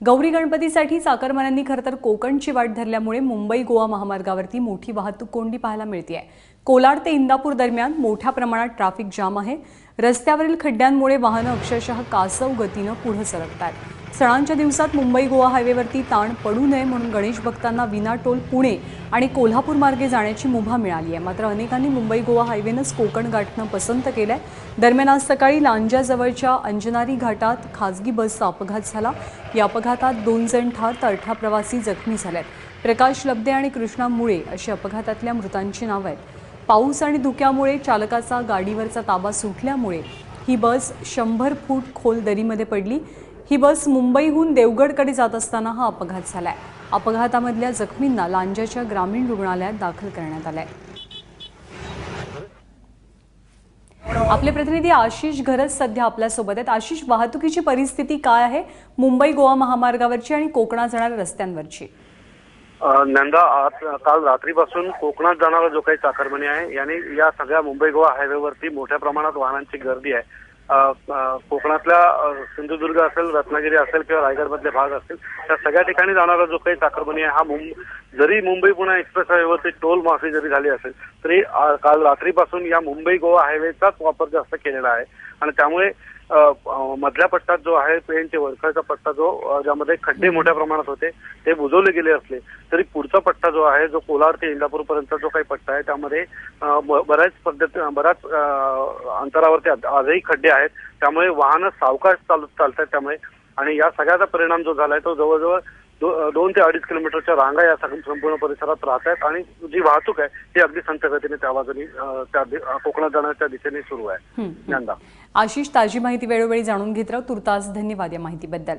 गौरी गणपतीसाठी चाकरमान्यांनी खरं तर कोकणची वाट धरल्यामुळे मुंबई गोवा महामार्गावरती मोठी वाहतूक कोंडी पाहायला मिळते। कोलाड ते इंदापूर दरम्यान मोठ्या प्रमाणात ट्रॅफिक जाम आहे। रस्त्यावरील खड्ड्यांमुळे वाहनं अक्षरशः कासव गतीनं पुढे सरकतात। सणांच्या दिवसात मुंबई गोवा हायवेवरती ताण पडू नये म्हणून गणेश भक्तांना विना टोल पुणे आणि कोल्हापूर मार्गे जाण्याची मुभा मिळाली आहे। मात्र अनेकांनी मुंबई गोवा हायवेनंच कोकण गाठणं पसंत केलंय। दरम्यान आज सकाळी लांजाजवळच्या अंजनारी घाटात खासगी बसचा अपघात झाला। या अपघातात 2 जण ठार तर 18 प्रवासी जखमी झालेत। प्रकाश लब्दे आणि कृष्णा मुळे अशी अपघातातल्या मृतांची नावं आहेत। पाऊस आणि धुक्यामुळे चालकाचा गाडीवरचा ताबा सुटल्यामुळे ही बस 100 फूट खोल दरीमध्ये पडली। ही बस मुंबईहून देवगडकडे जात असताना हा अपघात झालाय। अपघातामधल्या जखमींना लांजाच्या ग्रामीण रुग्णालयात दाखल करण्यात आलंय। आपले प्रतिनिधी आशिष घरत सध्या आपल्यासोबत आहेत। आशिष, वाहतुकीची परिस्थिती काय आहे मुंबई गोवा महामार्गावरची आणि कोकणात जाणाऱ्या रस्त्यांवरची? नंदा, काल रात्रीपासून कोकणात जाणारा जो काही चाकरमानी आहे याने या सगळ्या मुंबई गोवा हायवेवरती मोठ्या प्रमाणात वाहनांची गर्दी आहे। कोकणातल्या सिंधुदुर्ग असेल, रत्नागिरी असेल किंवा रायगडमधले भाग असतील, त्या सगळ्या ठिकाणी जाणारा जो काही चाकरमानी आहे हा जरी मुंबई पुणे एक्सप्रेस हायवेवरती टोल माफी जरी झाली असेल तरी काल रात्रीपासून या मुंबई गोवा हायवेचाच वापर जास्त केलेला आहे। आणि त्यामुळे मधल्या पट्ट्यात जो आहे पेण ते वडखळचा पट्टा जो ज्यामध्ये खड्डे मोठ्या प्रमाणात होते ते बुजवले गेले असले तरी पुढचा पट्टा जो आहे जो कोलाड ते इंदापूर पर्यंत जो काही पट्टा आहे त्यामध्ये बऱ्याच अंतरावरती आजही खड्डे आहेत। त्यामुळे वाहनं सावकाश चालतात त्यामुळे आणि या सगळ्याचा परिणाम जो झालाय तो जवळजवळ 2 ते 2.5 किलोमीटरच्या रांगा या संपूर्ण परिसरात राहत आहेत आणि जी वाहतूक आहे ती अगदी संथ गतीने त्या बाजूने कोकणात जाण्याच्या दिशेने सुरू आहे। नंदा, आशिष, ताजी माहिती वेळोवेळी जाणून घेत राहू। तुर्तास धन्यवाद या माहितीबद्दल।